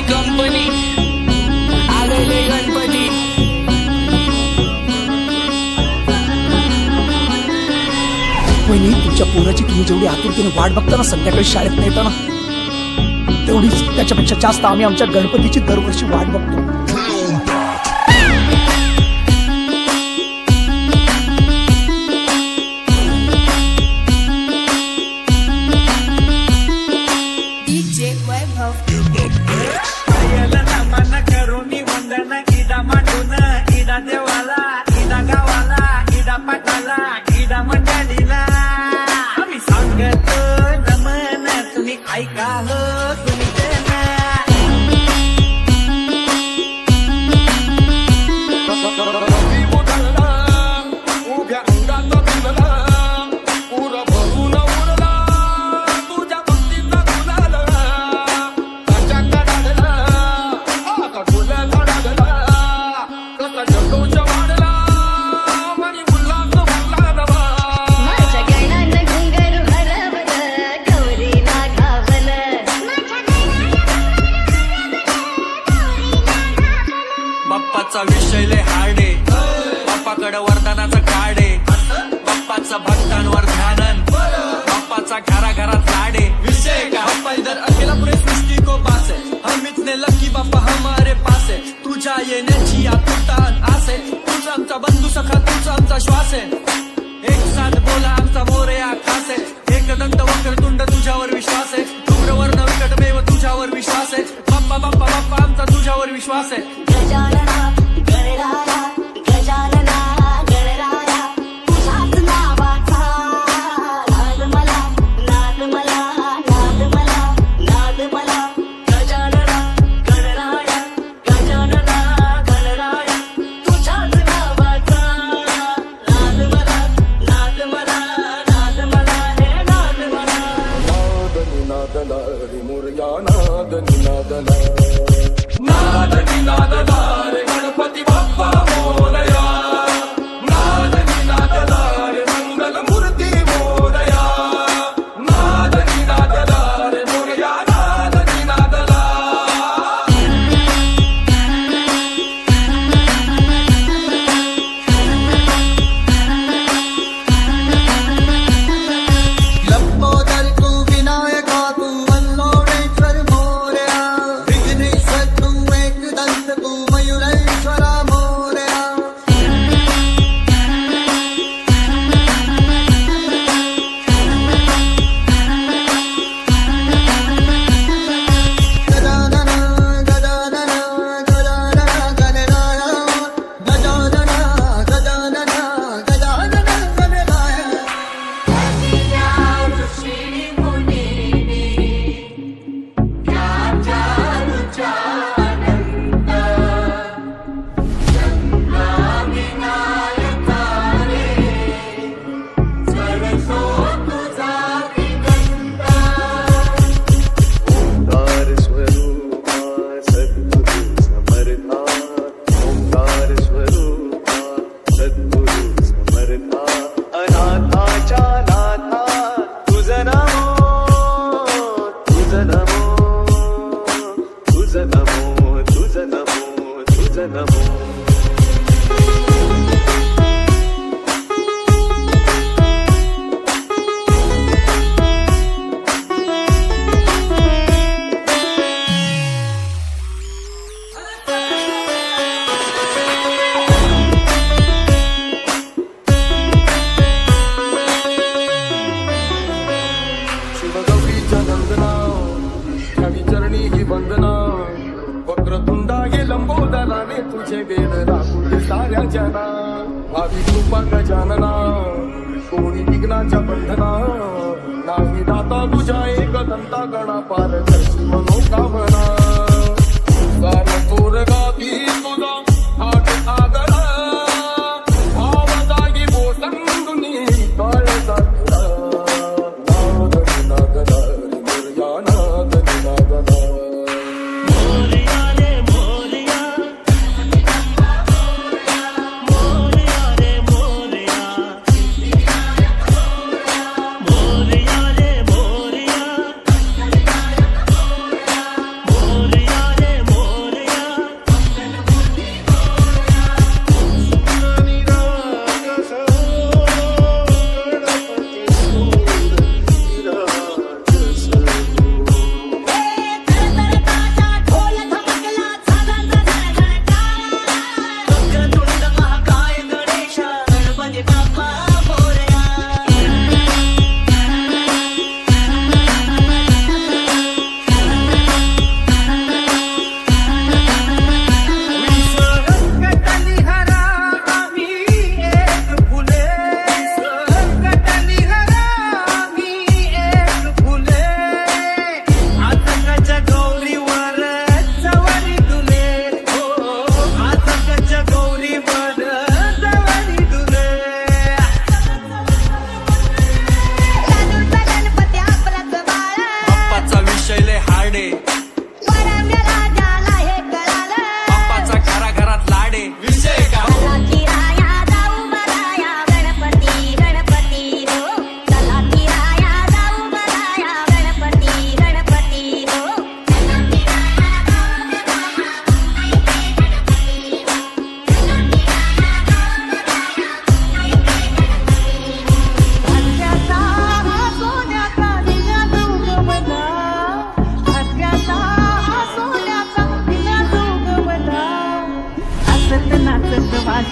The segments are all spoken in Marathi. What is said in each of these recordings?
कंपनी आलेले गणपती वहिनी, तुमच्या पोराची तुम्ही जेवढी आतुरतेने वाट बघता ना संध्याकाळी शाळेत येताना, तेवढीच त्याच्यापेक्षा जास्त आम्ही आमच्या गणपतीची दरवर्षी वाट बघतो. विषय लय हार्डे, बाप्पाकडे वरदानाचं काढे, बाप्पाचं भक्तांवर ध्यानन, बाप्पाचा घराघरात लाडे. विषय का बाप्पा इधर अकेला पुरे सृष्टी को पास है, हम इतने लकी बाप्पा हमारे पास है. तुझ्या येण्याची आतुरता आसे, तुझा आमचा बंधू सखा, तुझा आमचा श्वास आहे. एक साथ बोला आमचा मोरया खास आहे, एकदंत वक्रतुंड तुझ्यावर विश्वास आहे. शुक्रवर्ण विकटमेव तुझ्यावर विश्वास आहे. बाप्पा बाप्पा बाप्पा आमचा तुझ्यावर विश्वास आहे. गजानना गणराया गजानना गणराया, तुझ्याच नावाचा नाद मला नाद मला नाद मला नाद मला. गजानना गणराया गजानना गणराया, तुझ्याच नावाचा नाद मला नाद मला नाद मला हे नाद मला. नाद निनादला रे मोरया नाद निनादला, नाद निनादला रे गणपती बाप्पा मोरया, नाद निनादला रे मंगल मूर्ती मोरया, नाद निनादला रे मोरया नाद निनादला. लंबोदर तू विनायका तू वल्लोळेश्वर मोरया, विघ्नेश्वर तू एकदंत तू मयुरेश्वरा मोरया. गजानन गजानन गजानन गणराया, गजानन गजानन गजानन गणराया. ओंकार स्वरूपा सद्गुरु समर्था, ओंकार स्वरूपा सद्गुरु समर्था. अनाथाच्या नाथा तुझ नमो, तुझ नमो, तुझ नमो, तुझ नमो, तुझ नमो. शिवगौरीच्या नंदना ह्यावी चरणी ही वंदना, वक्रतुंडा हे लंबोदराने तुझे वेद राखुले साऱ्या जना. भावी कृपा गजानना कोणी विघ्नाच्या बंधना, नाही दाता तुझ्या एक दंता गणा पारदर्शी मनोकामना. सार पोरगाती तुझा हात आगरा, भाव जागी बोसंदुनी काळ जागला. नाद निनादला रे मोरया नाद निनादला. मोरया रे मोरया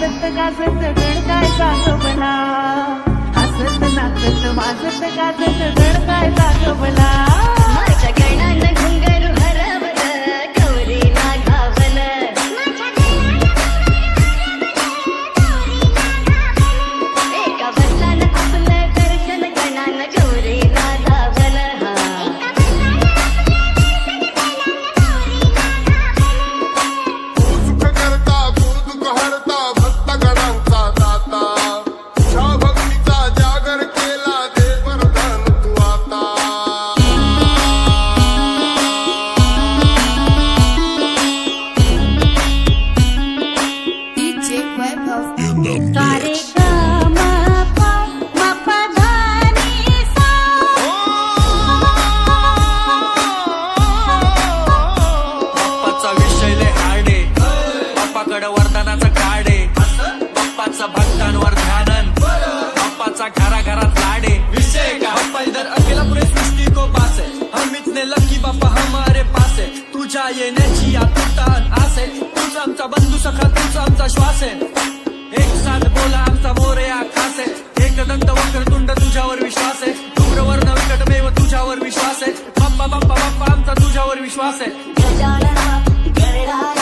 नाचत गाजत गणकाय जागवला हसत नाचत वाजत गाजत गणकाय जागवला माझ्या गणानं घुंगरू हरवलं गौरी नागावलं एका बसलानं आपलं दर्शन गणानं गौरी नागावलं सुख करता दुःख हरता भक्त गणांचा दाता तुझ्या भक्तीचा जागर केला दे वरदान तू आता सारे ग म प म प ध नि सा बाप्पाचा विषय लय हार्डे बाप्पाकडे वरदानाचं काढे बाप्पाचं भक्तांवर ध्यानन बाप्पाचा घराघरात लाडे विषय का बाप्पा इधर अकेला पुरे सृष्टी को पास है हम इतने लकी बाप्पा हमारे पास है तुझ्या येण्याची आतुरता अन आस आहे तुझा आमचा बंधू सखा तुझा आमचा श्वास आहे एक साथ बोला आमचा मोरया खास आहे एक दंत वक्रतुंड तुझ्यावर विश्वास आहे शुक्रवर्ण विकटमेव तुझ्यावर विश्वास आहे बाप्पा बाप्पा बाप्पा आमचा तुझ्यावर विश्वास आहे गजानना गणराया